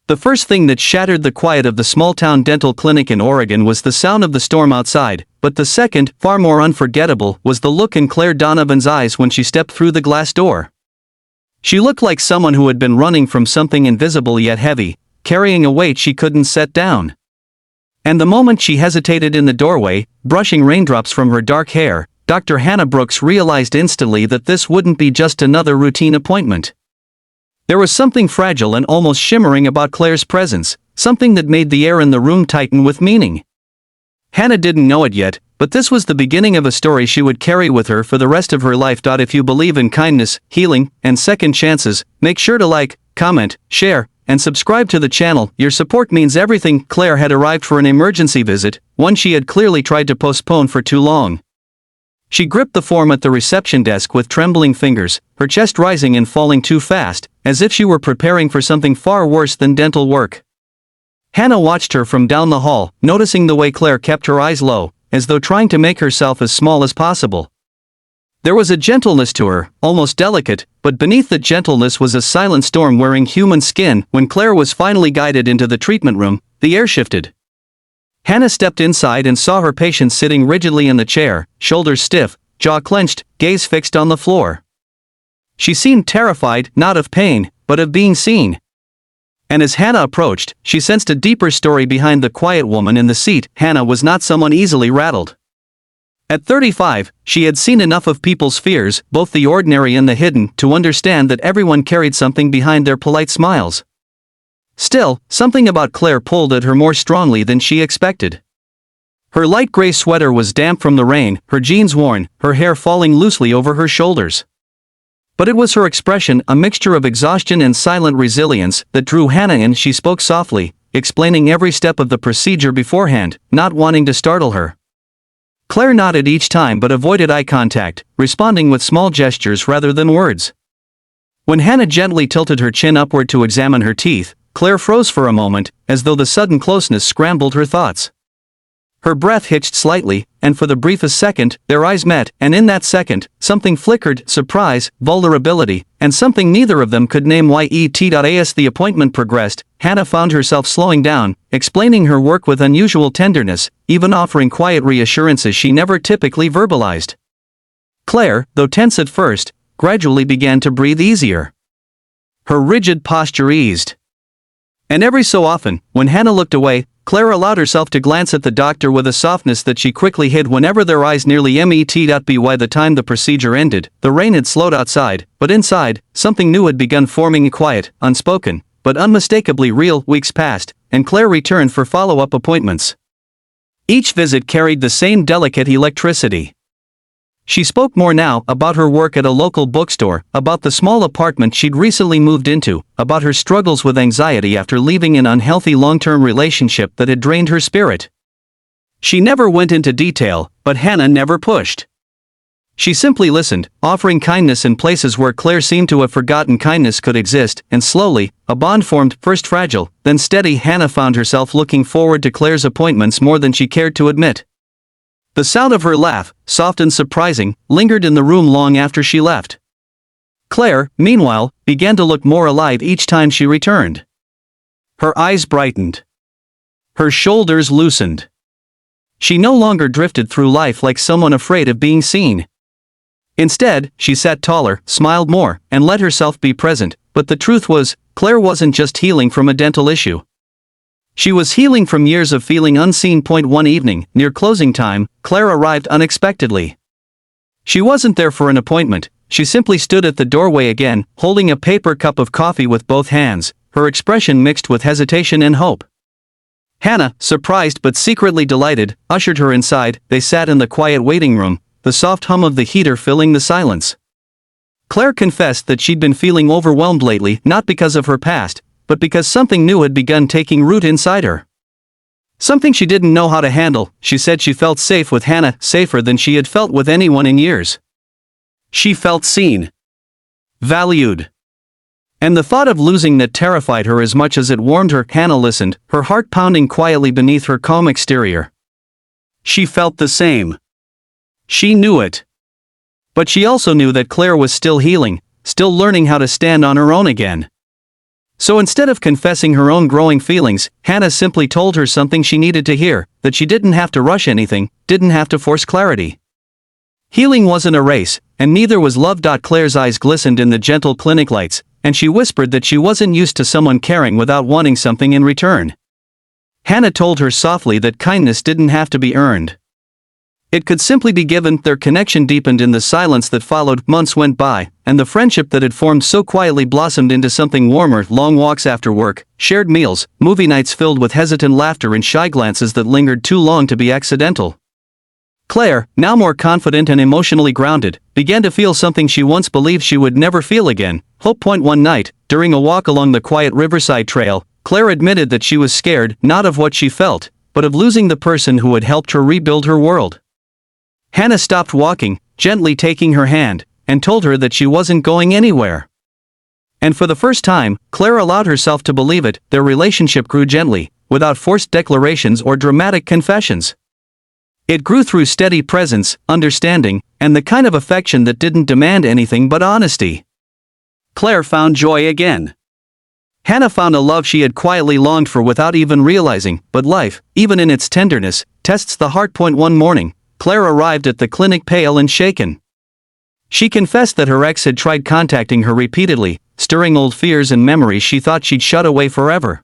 The first thing that shattered the quiet of the small-town dental clinic in Oregon was the sound of the storm outside, but the second, far more unforgettable, was the look in Claire Donovan's eyes when she stepped through the glass door. She looked like someone who had been running from something invisible yet heavy, carrying a weight she couldn't set down. And the moment she hesitated in the doorway, brushing raindrops from her dark hair, Dr. Hannah Brooks realized instantly that this wouldn't be just another routine appointment. There was something fragile and almost shimmering about Claire's presence, something that made the air in the room tighten with meaning. Hannah didn't know it yet, but this was the beginning of a story she would carry with her for the rest of her life. If you believe in kindness, healing, and second chances, make sure to like, comment, share, and subscribe to the channel. Your support means everything. Claire had arrived for an emergency visit, one she had clearly tried to postpone for too long. She gripped the form at the reception desk with trembling fingers, her chest rising and falling too fast, as if she were preparing for something far worse than dental work. Hannah watched her from down the hall, noticing the way Claire kept her eyes low, as though trying to make herself as small as possible. There was a gentleness to her, almost delicate, but beneath the gentleness was a silent storm wearing human skin. When Claire was finally guided into the treatment room, the air shifted. Hannah stepped inside and saw her patient sitting rigidly in the chair, shoulders stiff, jaw clenched, gaze fixed on the floor. She seemed terrified, not of pain, but of being seen. And as Hannah approached, she sensed a deeper story behind the quiet woman in the seat. Hannah was not someone easily rattled. At 35, she had seen enough of people's fears, both the ordinary and the hidden, to understand that everyone carried something behind their polite smiles. Still, something about Claire pulled at her more strongly than she expected. Her light gray sweater was damp from the rain, her jeans worn, her hair falling loosely over her shoulders. But it was her expression, a mixture of exhaustion and silent resilience, that drew Hannah in. She spoke softly, explaining every step of the procedure beforehand, not wanting to startle her. Claire nodded each time but avoided eye contact, responding with small gestures rather than words. When Hannah gently tilted her chin upward to examine her teeth, Claire froze for a moment, as though the sudden closeness scrambled her thoughts. Her breath hitched slightly, and for the briefest second, their eyes met, and in that second, something flickered: surprise, vulnerability, and something neither of them could name yet. As the appointment progressed, Hannah found herself slowing down, explaining her work with unusual tenderness, even offering quiet reassurances she never typically verbalized. Claire, though tense at first, gradually began to breathe easier. Her rigid posture eased. And every so often, when Hannah looked away, Claire allowed herself to glance at the doctor with a softness that she quickly hid whenever their eyes nearly met. By the time the procedure ended, the rain had slowed outside, but inside, something new had begun forming. Quiet, unspoken, but unmistakably real. Weeks passed, and Claire returned for follow-up appointments. Each visit carried the same delicate electricity. She spoke more now, about her work at a local bookstore, about the small apartment she'd recently moved into, about her struggles with anxiety after leaving an unhealthy long-term relationship that had drained her spirit. She never went into detail, but Hannah never pushed. She simply listened, offering kindness in places where Claire seemed to have forgotten kindness could exist, and slowly, a bond formed, first fragile, then steady. Hannah found herself looking forward to Claire's appointments more than she cared to admit. The sound of her laugh, soft and surprising, lingered in the room long after she left. Claire, meanwhile, began to look more alive each time she returned. Her eyes brightened. Her shoulders loosened. She no longer drifted through life like someone afraid of being seen. Instead, she sat taller, smiled more, and let herself be present. But the truth was, Claire wasn't just healing from a dental issue. She was healing from years of feeling unseen. One evening, near closing time, Claire arrived unexpectedly. She wasn't there for an appointment, she simply stood at the doorway again, holding a paper cup of coffee with both hands, her expression mixed with hesitation and hope. Hannah, surprised but secretly delighted, ushered her inside. They sat in the quiet waiting room, the soft hum of the heater filling the silence. Claire confessed that she'd been feeling overwhelmed lately, not because of her past, but because something new had begun taking root inside her. Something she didn't know how to handle. She said she felt safe with Hannah, safer than she had felt with anyone in years. She felt seen. Valued. And the thought of losing that terrified her as much as it warmed her. Hannah listened, her heart pounding quietly beneath her calm exterior. She felt the same. She knew it. But she also knew that Claire was still healing, still learning how to stand on her own again. So instead of confessing her own growing feelings, Hannah simply told her something she needed to hear, that she didn't have to rush anything, didn't have to force clarity. Healing wasn't a race, and neither was love. Claire's eyes glistened in the gentle clinic lights, and she whispered that she wasn't used to someone caring without wanting something in return. Hannah told her softly that kindness didn't have to be earned. It could simply be given. Their connection deepened in the silence that followed. Months went by, and the friendship that had formed so quietly blossomed into something warmer. Long walks after work, shared meals, movie nights filled with hesitant laughter and shy glances that lingered too long to be accidental. Claire, now more confident and emotionally grounded, began to feel something she once believed she would never feel again. Hope. One night, during a walk along the quiet riverside trail, Claire admitted that she was scared, not of what she felt, but of losing the person who had helped her rebuild her world. Hannah stopped walking, gently taking her hand, and told her that she wasn't going anywhere. And for the first time, Claire allowed herself to believe it. Their relationship grew gently, without forced declarations or dramatic confessions. It grew through steady presence, understanding, and the kind of affection that didn't demand anything but honesty. Claire found joy again. Hannah found a love she had quietly longed for without even realizing, but life, even in its tenderness, tests the heart. One morning, Claire arrived at the clinic pale and shaken. She confessed that her ex had tried contacting her repeatedly, stirring old fears and memories she thought she'd shut away forever.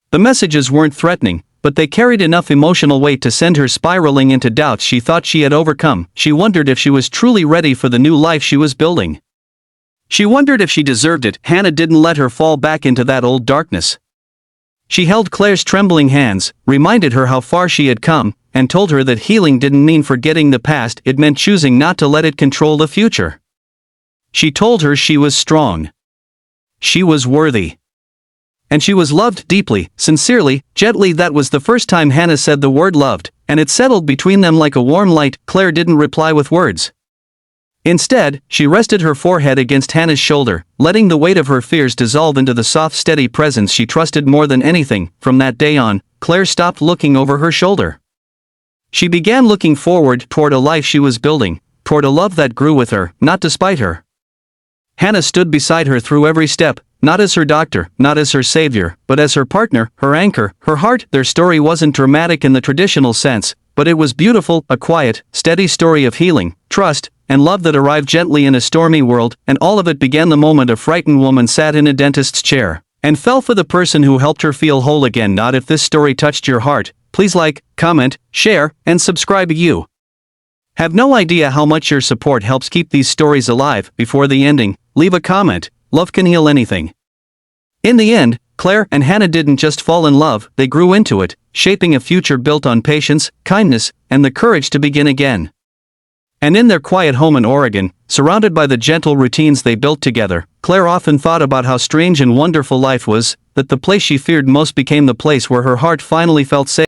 The messages weren't threatening, but they carried enough emotional weight to send her spiraling into doubts she thought she had overcome. She wondered if she was truly ready for the new life she was building. She wondered if she deserved it. Hannah didn't let her fall back into that old darkness. She held Claire's trembling hands, reminded her how far she had come, and told her that healing didn't mean forgetting the past, it meant choosing not to let it control the future. She told her she was strong. She was worthy. And she was loved deeply, sincerely, gently. That was the first time Hannah said the word loved, and it settled between them like a warm light. Claire didn't reply with words. Instead, she rested her forehead against Hannah's shoulder, letting the weight of her fears dissolve into the soft, steady presence she trusted more than anything. From that day on, Claire stopped looking over her shoulder. She began looking forward toward a life she was building, toward a love that grew with her, not despite her. Hannah stood beside her through every step, not as her doctor, not as her savior, but as her partner, her anchor, her heart. Their story wasn't dramatic in the traditional sense, but it was beautiful, a quiet, steady story of healing, trust, and love that arrived gently in a stormy world. And all of it began the moment a frightened woman sat in a dentist's chair and fell for the person who helped her feel whole again. Not if this story touched your heart, please like, comment, share, and subscribe. You have no idea how much your support helps keep these stories alive. Before the ending, leave a comment. Love can heal anything. In the end, Claire and Hannah didn't just fall in love, they grew into it, shaping a future built on patience, kindness, and the courage to begin again. And in their quiet home in Oregon, surrounded by the gentle routines they built together, Claire often thought about how strange and wonderful life was, that the place she feared most became the place where her heart finally felt safe.